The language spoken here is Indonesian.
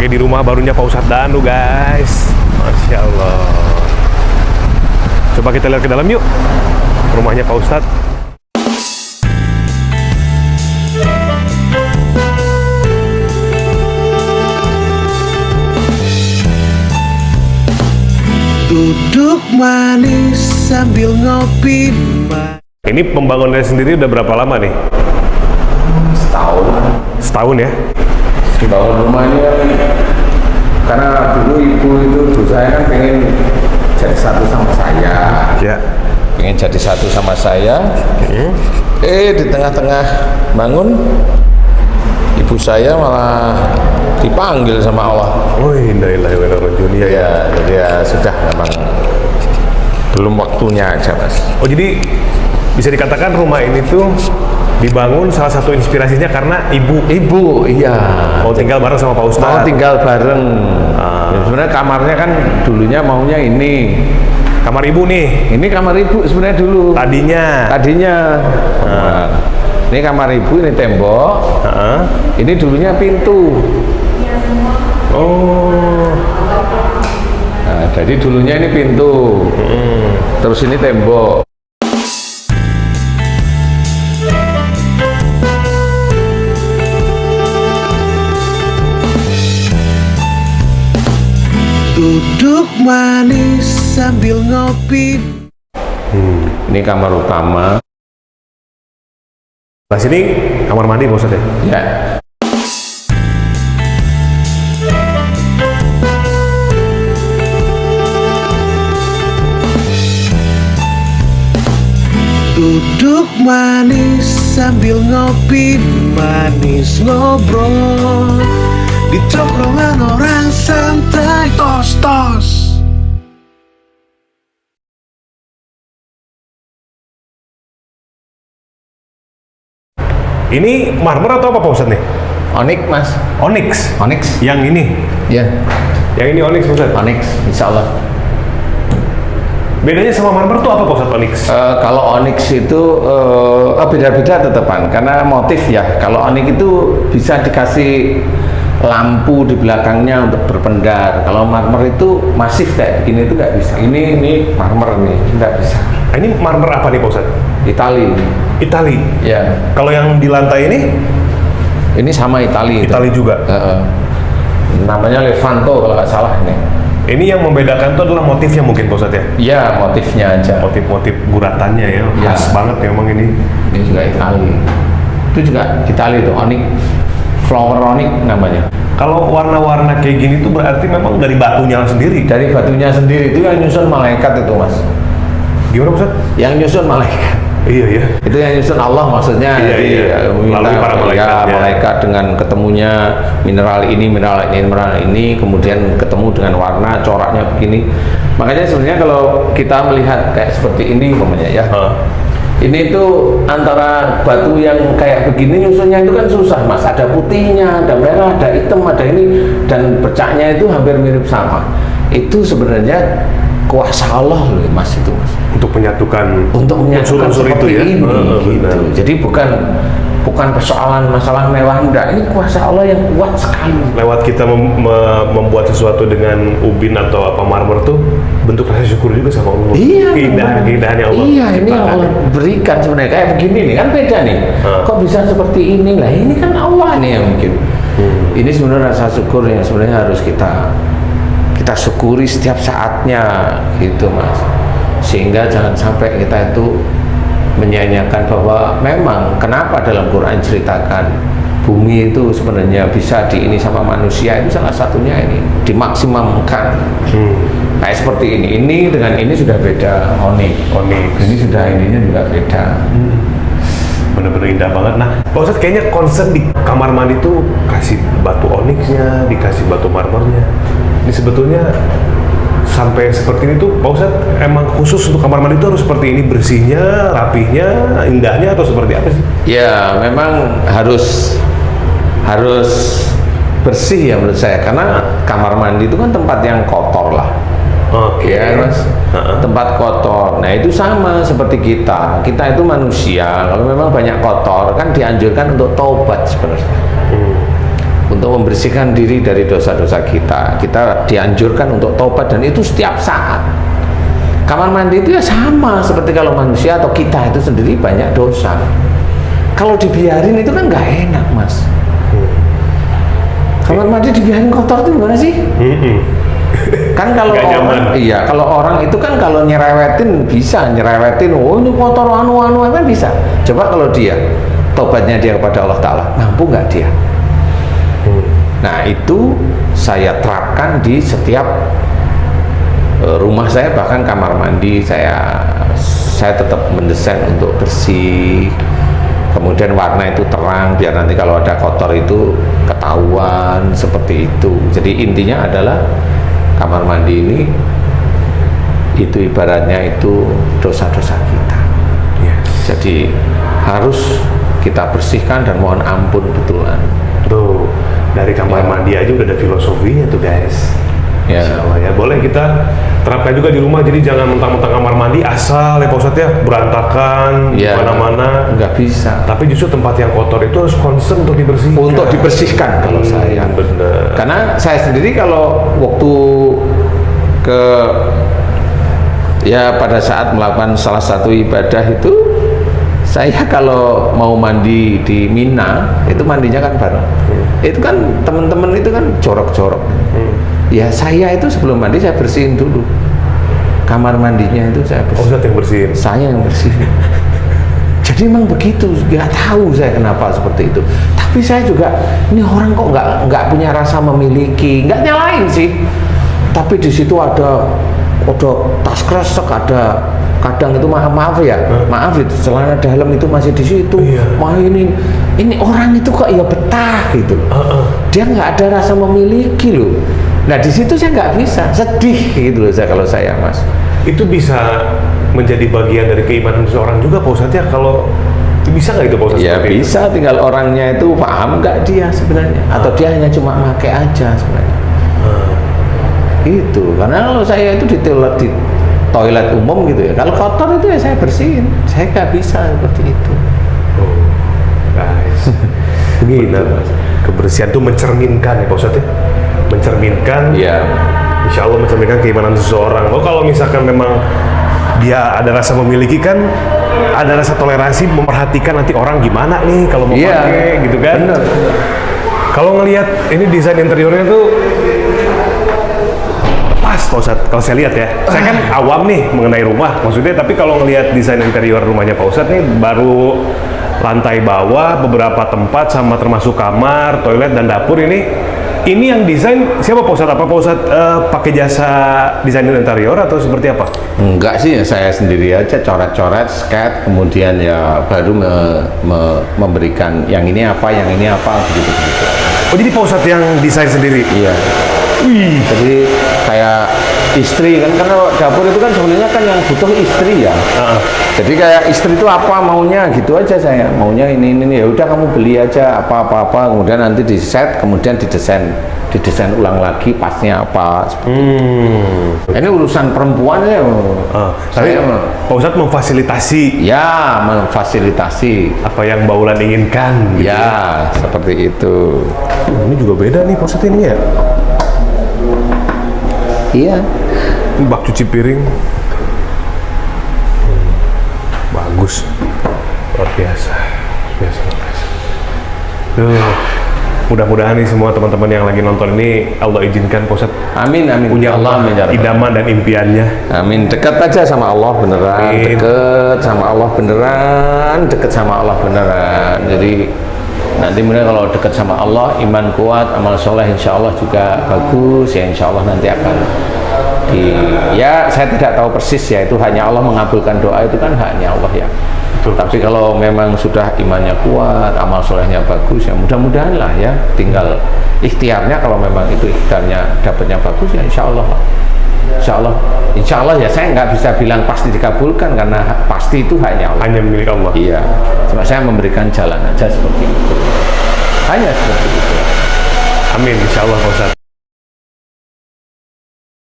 Oke, di rumah barunya Pak Ustadz Danu, guys. Masya Allah. Coba kita lihat ke dalam yuk. Rumahnya Pak Ustadz. Duduk manis sambil ngopi. Ini pembangunannya sendiri udah berapa lama nih? Setahun. Setahun ya? Dibangun rumah ini kan karena dulu ibu saya kan pengen jadi satu sama saya. Ya. Pengen jadi satu sama saya. Di tengah-tengah bangun, ibu saya malah dipanggil sama Allah. Oh, innalillahi wa inna ilaihi raji'un. Ya, jadi ya sudah, memang belum waktunya aja, Mas. Oh, jadi bisa dikatakan rumah ini tuh dibangun salah satu inspirasinya karena ibu Iya. mau tinggal bareng sama Pak Ustadz. Mau tinggal bareng. Ya, sebenarnya kamarnya kan dulunya maunya ini. Kamar ibu nih. Ini kamar ibu sebenarnya dulu. Tadinya. Nah, ini kamar ibu, ini tembok. Ini dulunya pintu. Oh. Nah, jadi dulunya ini pintu. Terus ini tembok. Duduk manis sambil ngopi. Ini kamar utama. Nah, sini kamar mandi Pak Ustadz ya? Ya. Duduk manis sambil ngopi, manis ngobrol di tongkrongan orang santai, tos-tos. Ini marmer atau apa Pak Ustadz nih? Onyx, Mas. Onyx. Onyx. Yang ini. Ya. Yang ini onyx Pak Ustadz. Onyx, insya Allah. Bedanya sama marmer tuh apa Pak Ustadz onyx? Kalau onyx itu beda-beda tetepan karena motif ya. Kalau onyx itu bisa dikasih lampu di belakangnya untuk berpendar. Kalau marmer itu masif kayak begini itu nggak bisa. Ini marmer nih, nggak bisa. Nah, ini marmer apa nih Pak Ustadz? Itali. Itali. Ya. Kalau yang di lantai ini sama Itali. Itali juga. Namanya Levanto kalau nggak salah ini. Ini yang membedakan tuh adalah motifnya mungkin Pak Ustadz ya? Iya, motifnya aja. Motif-motif guratannya ya, khas banget ya emang ini. Ini juga Itali. Itu juga Itali itu onyx. Flower onyx namanya. Kalau warna-warna kayak gini tuh berarti memang dari batunya sendiri. Dari batunya sendiri itu yang nyusun malaikat itu, Mas. Gimana Pak Ustadz? Yang nyusun malaikat. Iya ya. Itu yang nyusun Allah maksudnya. Iya, Jadi iya. minta, Melalui para malaikatnya. malaikat dengan ketemunya mineral ini, kemudian ketemu dengan warna coraknya begini. Makanya sebenarnya kalau kita melihat kayak seperti ini umpamanya ya. Ini tuh antara batu yang kayak begini nyusunnya itu kan susah, Mas. Ada putihnya, ada merah, ada hitam, ada ini, dan bercaknya itu hampir mirip sama. Itu sebenarnya kuasa Allah loh, Mas, itu, Mas. Untuk menyatukan Unsur-unsur itu ya. ini, gitu. Jadi bukan persoalan masalah mewah, enggak. Ini kuasa Allah yang kuat sekali. Lewat kita membuat sesuatu dengan ubin atau apa marmer tuh bentuk rasa syukur juga sama Allah. Iya, keindahan yang Allah Iya, ini ciptakan. Allah berikan sebenarnya kayak begini nih kan beda nih. Kok bisa seperti ini lah? Ini kan Allah nih yang bikin. Ini sebenarnya rasa syukur yang sebenarnya harus kita syukuri setiap saatnya, gitu, Mas. Sehingga jangan sampai kita itu menyanyiakan bahwa memang kenapa dalam Quran ceritakan bumi itu sebenarnya bisa ini sama manusia, itu salah satunya ini dimaksimumkan. Kayak seperti ini dengan ini sudah beda. Onyx ini sudah ininya juga beda. Bener-bener indah banget. Nah, Pak Ustadz kayaknya concern di kamar mandi tuh kasih batu onyxnya, dikasih batu marmernya. Ini sebetulnya sampai seperti ini tuh Pak Ustadz emang khusus untuk kamar mandi itu harus seperti ini, bersihnya, rapihnya, indahnya, atau seperti apa sih? Ya memang harus bersih ya menurut saya, karena kamar mandi itu kan tempat yang kotor lah. Oke. Ya, Mas. Tempat kotor. Nah, itu sama seperti kita. Kita itu manusia. Kalau memang banyak kotor, kan dianjurkan untuk taubat sebenarnya. untuk membersihkan diri dari dosa-dosa kita. Kita dianjurkan untuk taubat, dan itu setiap saat. Kamar mandi itu ya sama seperti kalau manusia atau kita itu sendiri banyak dosa. Kalau dibiarin itu kan nggak enak, Mas. Kamar mandi dibiarin kotor itu gimana sih? Kan kalau orang, iya, kalau orang itu kan kalau nyerewetin bisa nyerewetin, oh ini kotor anu kan bisa. Coba kalau dia tobatnya dia kepada Allah Ta'ala, mampu nggak dia? Nah itu saya terapkan di setiap rumah saya, bahkan kamar mandi saya tetap mendesain untuk bersih, kemudian warna itu terang biar nanti kalau ada kotor itu ketahuan, seperti itu. Jadi intinya adalah kamar mandi ini itu ibaratnya itu dosa-dosa kita. Jadi harus kita bersihkan dan mohon ampun betulan. Tuh, dari kamar mandi aja udah ada filosofinya tuh guys. Ya. Insya Allah ya, boleh kita terapkan juga di rumah. Jadi jangan mentang-mentang kamar mandi asal ya Pak Ustadz ya, berantakan Ya, mana-mana. nggak bisa. Tapi justru tempat yang kotor itu harus concern untuk dibersihkan. Untuk dibersihkan kalau saya. Bener. Karena saya sendiri kalau waktu ke ya pada saat melakukan salah satu ibadah itu, saya kalau mau mandi di Mina itu mandinya kan bareng. Itu kan teman-teman itu kan jorok-jorok. Ya saya itu sebelum mandi saya bersihin dulu kamar mandinya, itu saya bersihin. Ustadz yang bersihin. Saya yang bersihin. Jadi memang begitu, nggak tahu saya kenapa seperti itu. Tapi saya juga, ini orang kok nggak punya rasa memiliki, nggak nyalain sih. Tapi di situ ada tas kresek, ada kadang itu maaf ya, maaf itu celana dalam itu masih di situ. Wah ini orang itu kok ya betah gitu. Dia nggak ada rasa memiliki loh. Nah di situ saya nggak bisa, sedih gitu loh saya, kalau saya Mas. Itu bisa menjadi bagian dari keimanan seseorang juga Pak Ustadz ya, kalau bisa nggak itu Pak Ustadz? Ya bisa, tinggal orangnya itu paham nggak dia sebenarnya, atau dia hanya cuma pakai aja sebenarnya. Itu karena kalau saya itu di toilet umum gitu ya, kalau kotor itu ya saya bersihin, saya nggak bisa seperti itu. Guys, benar. Kebersihan itu mencerminkan ya Pak Ustadz ya, mencerminkan. Ya. Insya Allah mencerminkan keimanan seseorang. Oh kalau misalkan memang dia ada rasa memiliki, kan ada rasa toleransi, memperhatikan nanti orang gimana nih kalau mau pakai gitu kan. Bener. Kalau ngelihat ini desain interiornya tuh pas Pak Ustadz, kalau saya lihat ya, saya kan awam nih mengenai rumah maksudnya, tapi kalau ngelihat desain interior rumahnya Pak Ustadz nih, baru lantai bawah, beberapa tempat sama termasuk kamar, toilet dan dapur ini yang desain siapa Pak Ustadz? Apa Pak Ustadz pakai jasa desainer interior atau seperti apa? Enggak sih, ya saya sendiri aja coret-coret, sketch, kemudian ya baru memberikan yang ini apa begitu. Oh jadi Pak Ustadz yang desain sendiri? Iya. Wih. Jadi kayak istri kan, karena dapur itu kan sebenarnya kan yang butuh istri ya. Jadi kayak istri itu apa maunya gitu aja, saya maunya ini ya udah kamu beli aja apa kemudian nanti di set, kemudian didesain ulang lagi pasnya apa. Ini urusan perempuan ya. Tapi Pak Ustadz memfasilitasi. Ya, memfasilitasi apa yang Mbak Ulan inginkan. Gitu. Ya, seperti itu. Ini juga beda nih Pak Ustadz ini ya. Iya. Ini bak cuci piring. Bagus. Luar biasa. Mudah-mudahan nih semua teman-teman yang lagi nonton ini Allah izinkan Pak Ustadz. Amin. Punya Allah idaman dan impiannya. Amin. Dekat aja sama Allah beneran. Amin. Dekat sama Allah beneran. Jadi nanti mulai kalau dekat sama Allah, iman kuat, amal soleh insya Allah juga bagus ya, insya Allah nanti akan ya saya tidak tahu persis ya, itu hanya Allah mengabulkan doa, itu kan haknya Allah ya. Betul. Tapi kalau memang sudah imannya kuat, amal solehnya bagus ya, mudah-mudahan lah ya, tinggal ikhtiarnya, kalau memang itu ikhtiarnya dapatnya bagus ya insya Allah lah. Insya Allah ya, saya nggak bisa bilang pasti dikabulkan karena pasti itu hanya Allah. Hanya milik Allah. Iya, cuma saya memberikan jalan aja seperti itu. Hanya seperti itu. Amin, insya Allah Pak Ustadz.